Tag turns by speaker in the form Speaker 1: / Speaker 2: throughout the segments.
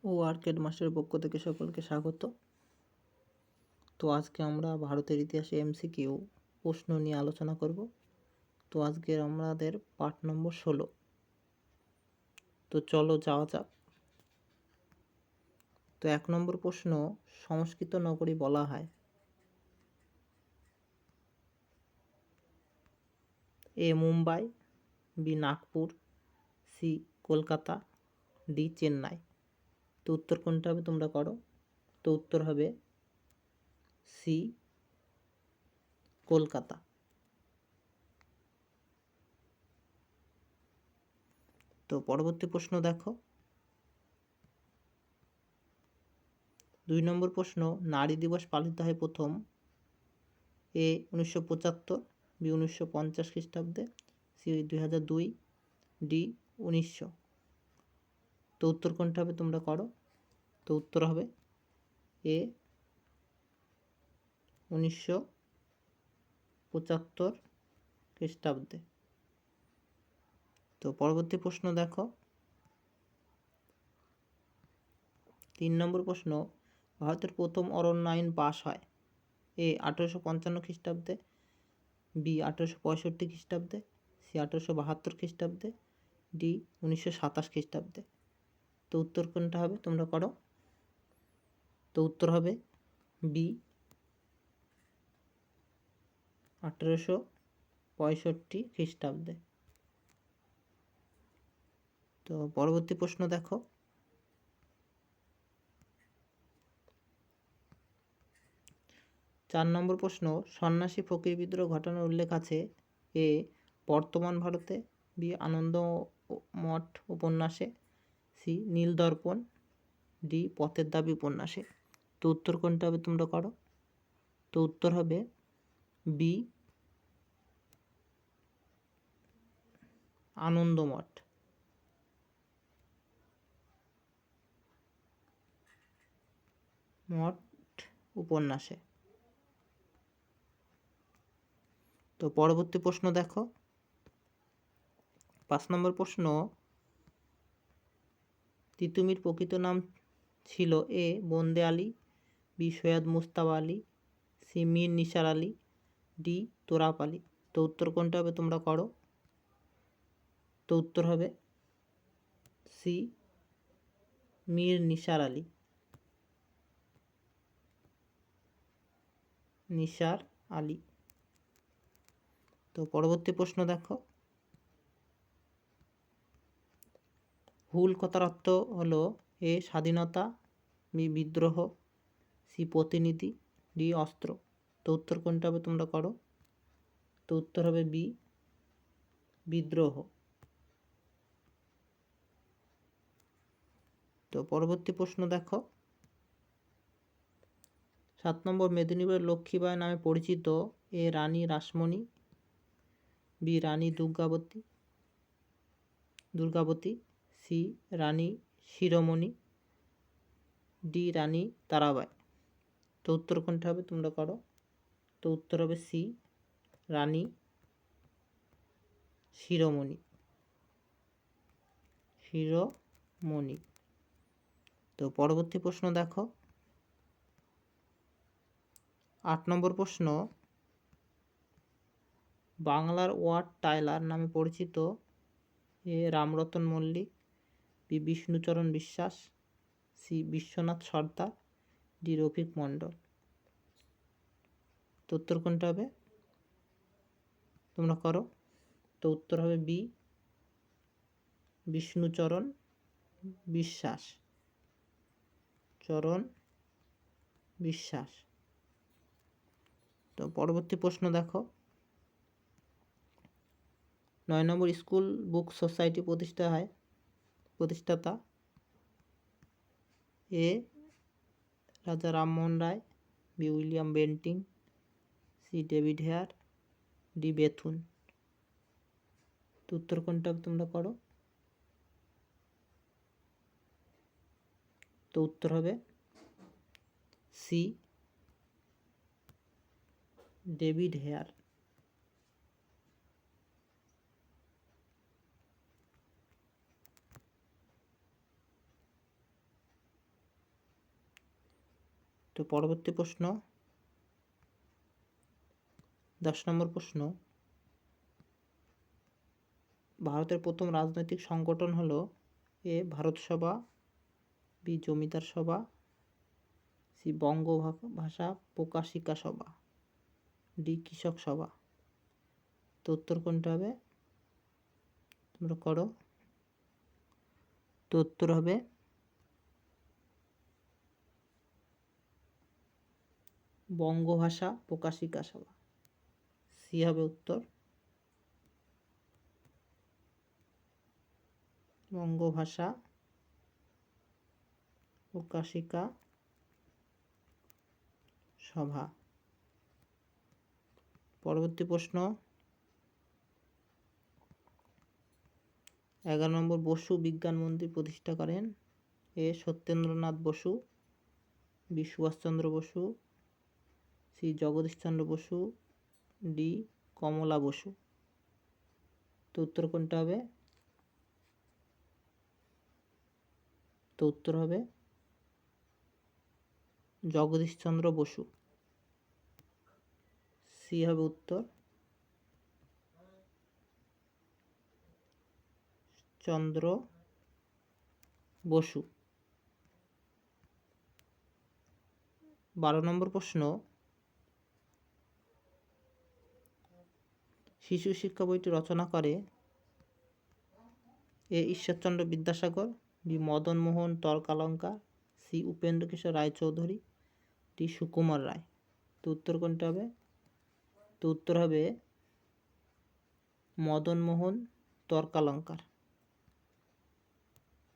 Speaker 1: ও arcade মাস্টারের পক্ষ থেকে সকলকে স্বাগত। তো আজকে আমরা ভারতের ইতিহাসে এমসিকিউ প্রশ্ন নিয়ে আলোচনা করব। তো আজকের আমাদের পার্ট নম্বর 16। তো চলো যাওয়া যাক। তো 1 নম্বর প্রশ্ন, সংস্কৃত নগরী বলা হয় A Mumbai, B Nagpur, C Kolkata, D Chennai. তো উত্তর কোনটা হবে তোমরা করো। তো উত্তর হবে সি কলকাতা। তো পরবর্তী প্রশ্ন দেখো। 2 নম্বর প্রশ্ন, নারী দিবস পালিত হয় প্রথম এ 1975, বি 1950 খ্রিস্টাব্দে, সি 2002, ডি 1900। তো উত্তর কোনটা হবে তোমরা করো। তো উত্তর হবে এ 1975 খ্রিস্টাব্দে। তো পরবর্তী প্রশ্ন দেখো। 3 নম্বর প্রশ্ন, ভারতের প্রথম অরণ্য আইন পাস হয় এ 1855 খ্রিস্টাব্দে, বি 1865 খ্রিস্টাব্দে, সি 1872 খ্রিস্টাব্দে, ডি 1927 খ্রিস্টাব্দে। তো উত্তর কোনটা হবে তোমরা করো। তো উত্তর হবে বি 1865 খ্রিস্টাব্দে। তো পরবর্তী প্রশ্ন দেখো। 4 নম্বর প্রশ্ন, সন্ন্যাসী ফকির বিদ্রোহ ঘটনার উল্লেখ আছে এ বর্তমান ভারতে, বি আনন্দ মঠ উপন্যাসে, সি নীলদর্পণ, ডি পথের দাবি উপন্যাসে। তো উত্তর কোনটা হবে তোমরা করো। তো উত্তর হবে বি আনন্দমঠ উপন্যাসে। তো পরবর্তী প্রশ্ন দেখো। 5 নম্বর প্রশ্ন, তিতুমির প্রকৃত নাম ছিল A Bande Ali, B Syed Mujtaba Ali, C Mir Nisar Ali, D Torab Ali. তো উত্তর কোনটা হবে তোমরা করো। তো উত্তর হবে সি মীর নিসার আলী। নিসার আলী। তো পরবর্তী প্রশ্ন দেখো। হুল কথার অর্থ হলো এ স্বাধীনতা, বি বিদ্রোহ, সি প্রতিনিধি, ডি অস্ত্র। তো উত্তর কোনটা হবে তোমরা করো। তো উত্তর হবে বি বিদ্রোহ। তো পরবর্তী প্রশ্ন দেখো। 7 নম্বর, মেদিনীপুরের লক্ষ্মীবাঈ নামে পরিচিত এ রানী রাসমণি, বি রানী দুর্গাবতী, সি রানী শিরোমণি, ডি রানী তারাবাই। তো উত্তর কোনটা হবে তোমরা করো। তো উত্তর হবে সি রানী শিরোমণি। তো পরবর্তী প্রশ্ন দেখো। 8 নম্বর প্রশ্ন, বাংলার ওয়ার্ড টাইলার নামে পরিচিত এ রামরতন মল্লিক, বি বিষ্ণুচরণ বিশ্বাস, সি বিশ্বনাথ সর্দার, ডি রফিক মণ্ডল। তো উত্তর কোনটা হবে তোমরা করো। তো উত্তর হবে বি বিষ্ণুচরণ বিশ্বাস। তো পরবর্তী প্রশ্ন দেখো। 9 নম্বর, স্কুল বুক সোসাইটি প্রতিষ্ঠাতা A Raja Rammohan Roy, B William Bentinck, C David Hare, D Bethune. তো উত্তর কোনটা তোমরা করো। তো উত্তর হবে সি ডেভিড হেয়ার। তো পরবর্তী প্রশ্ন 10 নম্বর প্রশ্ন, ভারতের প্রথম রাজনৈতিক সংগঠন হলো এ ভারত সভা, বি জমিদার সভা, সি বঙ্গ ভাষা প্রকাশিকা সভা, ডি কৃষক সভা। তো উত্তর কোনটা হবে তোমরা করো। তো উত্তর হবে বঙ্গভাষা প্রকাশিকা সভা, সি হবে উত্তর, বঙ্গভাষা প্রকাশিকা সভা। পরবর্তী প্রশ্ন 11 নম্বর, বসু বিজ্ঞান মন্দির প্রতিষ্ঠা করেন A Satyendranath Basu, B Subhashchandra Basu, C Jagadishchandra Basu, D Kamala Basu. তো উত্তর কোনটা হবে? তো উত্তর হবে জগদীশচন্দ্র বসু, সি হবে উত্তর, চন্দ্র বসু। 12 নম্বর প্রশ্ন, শিশু শিক্ষা বইটি রচনা করে এ ঈশ্বরচন্দ্র বিদ্যাসাগর, বি মদন মোহন তর্কালঙ্কার, সি উপেন্দ্র কিশোর রায়চৌধুরী, ডি সুকুমার রায়। তো উত্তর কোনটা হবে? তো উত্তর হবে মদন মোহন তর্কালঙ্কার,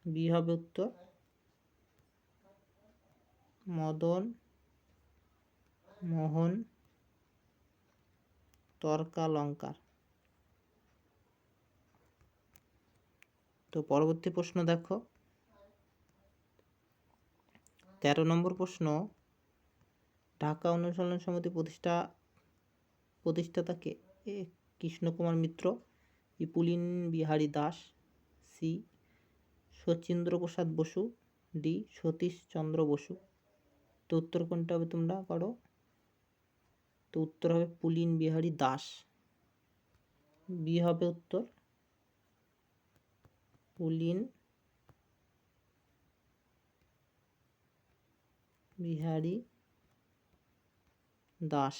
Speaker 1: বি হবে উত্তর, মদন মোহন তর্কালঙ্কার। তো পরবর্তী প্রশ্ন দেখো 13 নম্বর প্রশ্ন, ঢাকা অনুশীলন সমিতি প্রতিষ্ঠাতাকে এ কৃষ্ণকুমার মিত্র, বি পুলিন বিহারী দাস, সি শচীন্দ্র প্রসাদ বসু, ডি সতীশ চন্দ্র বসু। তো উত্তর কোনটা হবে তোমরা করো। তো উত্তর হবে পুলিন বিহারী দাস, বি হবে উত্তর, পুলিন বিহারী দাস।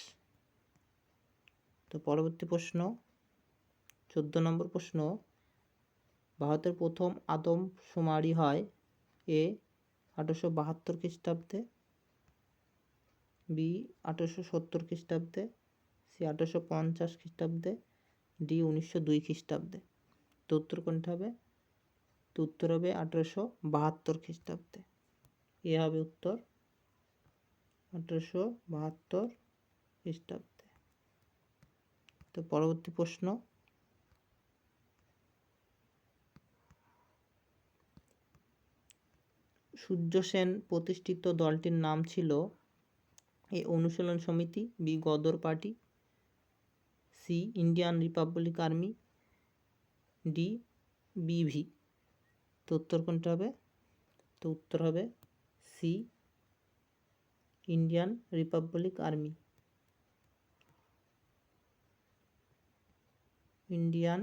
Speaker 1: তো পরবর্তী প্রশ্ন 14 নম্বর প্রশ্ন, ভারতের প্রথম আদমশুমারি হয় এ 1872 খ্রিস্টাব্দে, বি 1870 খ্রিস্টাব্দে, সি 1850 খ্রিস্টাব্দে, ডি 1902 খ্রিস্টাব্দে। তো উত্তর কোনটা হবে? তো উত্তর হবে 1872 খ্রিস্টাব্দে, এ হবে উত্তর, 1872 খ্রিস্টাব্দে। তো পরবর্তী প্রশ্ন, সূর্য সেন প্রতিষ্ঠিত দলটির নাম ছিল A Anushilan Samiti, B Ghadar party, C Indian Republic Army, D BV. তো উত্তর কোনটা হবে? তো উত্তর হবে C Indian Republic Army, Indian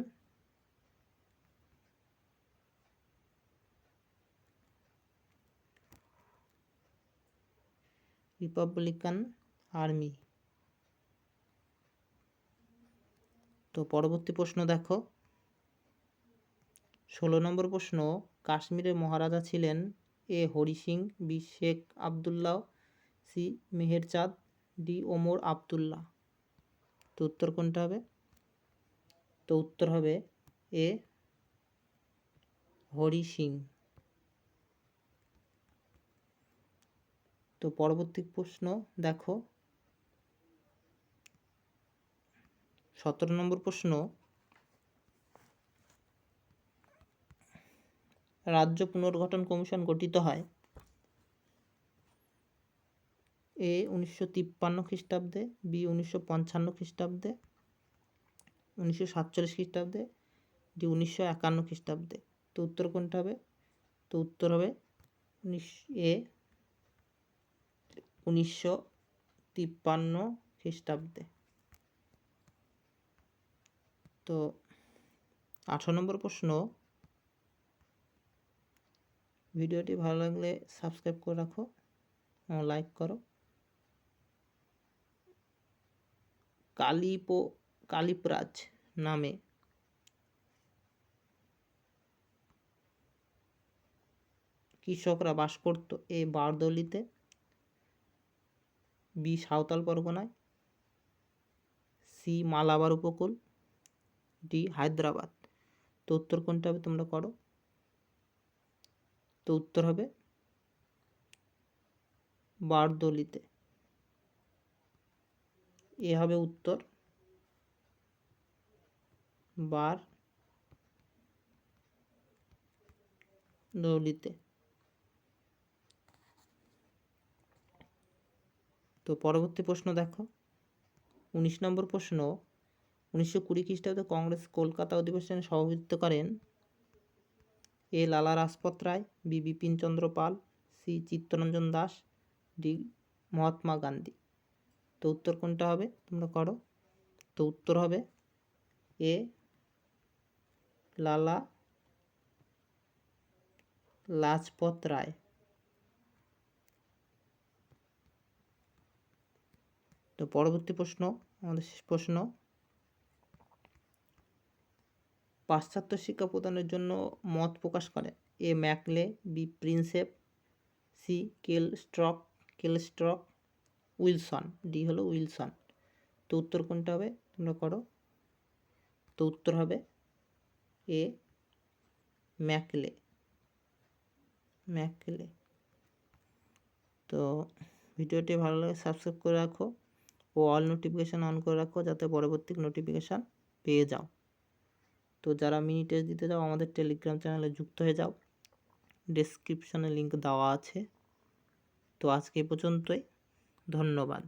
Speaker 1: Republican Army. তো পরবর্তী প্রশ্ন দেখো 16 নম্বর প্রশ্ন, কাশ্মীরের মহারাজা ছিলেন A Hari Singh, B Sheikh Abdullah, C Meherchand, D Omar Abdullah. তো উত্তর কোনটা হবে? তো উত্তর হবে এ হরি সিং। তো পরবর্তী প্রশ্ন দেখো 17 নম্বর প্রশ্ন, রাজ্য পুনর্গঠন কমিশন গঠিত হয় এ 1953 খ্রিস্টাব্দে, বি 1955 খ্রিস্টাব্দে, 1947 খ্রিস্টাব্দে, ডি 1951 খ্রিস্টাব্দে। তো উত্তর কোনটা হবে? তো উত্তর হবে এ 1953 খ্রিস্টাব্দে। তো 18 নম্বর প্রশ্ন, ভিডিওটি ভালো লাগলে সাবস্ক্রাইব করে রাখো এবং লাইক করো। কালিপরাজ নামে কৃষকরা বাস করত এ বারদৌলিতে, বি সাঁওতাল পরগনায়, সি মালাবার উপকূল, ডি হায়দ্রাবাদ। তো উত্তর কোনটা হবে তোমরা করো। তো উত্তর হবে বারদৌলিতে। এ হবে উত্তর, বারদৌলিতে। তো পরবর্তী প্রশ্ন দেখো, 19 নম্বর প্রশ্ন, 1920 খ্রিস্টাব্দে কংগ্রেস কলকাতা অধিবেশনে সভাপতিত্ব করেন এ লালা রাজপত রায়, বি বিপিনচন্দ্র পাল, সি চিত্তরঞ্জন দাস, ডি মহাত্মা গান্ধী। তো উত্তর কোনটা হবে তোমরা করো। তো উত্তর হবে এ লালা লাজপত রায়। তো পরবর্তী প্রশ্ন, আমাদের শেষ প্রশ্ন, পাশ্চাত্য শিক্ষা প্রদানের জন্য মত প্রকাশ করেন A Macaulay, B Prinsep, C Colebrooke, Wilson, D হলো উইলসন। তো উত্তর কোনটা হবে তোমরা করো। তো উত্তর হবে এ ম্যাকলে। তো ভিডিওটি ভালো লাগে সাবস্ক্রাইব করে রাখো ও অল নোটিফিকেশান অন করে রাখো যাতে পরবর্তী নোটিফিকেশান পেয়ে যাও। তো যারা মিনি টেস্ট দিতে যাও আমাদের টেলিগ্রাম চ্যানেলে যুক্ত হয়ে যাও, ডেসক্রিপশানে লিঙ্ক দেওয়া আছে। তো আজকে এ পর্যন্তই, ধন্যবাদ।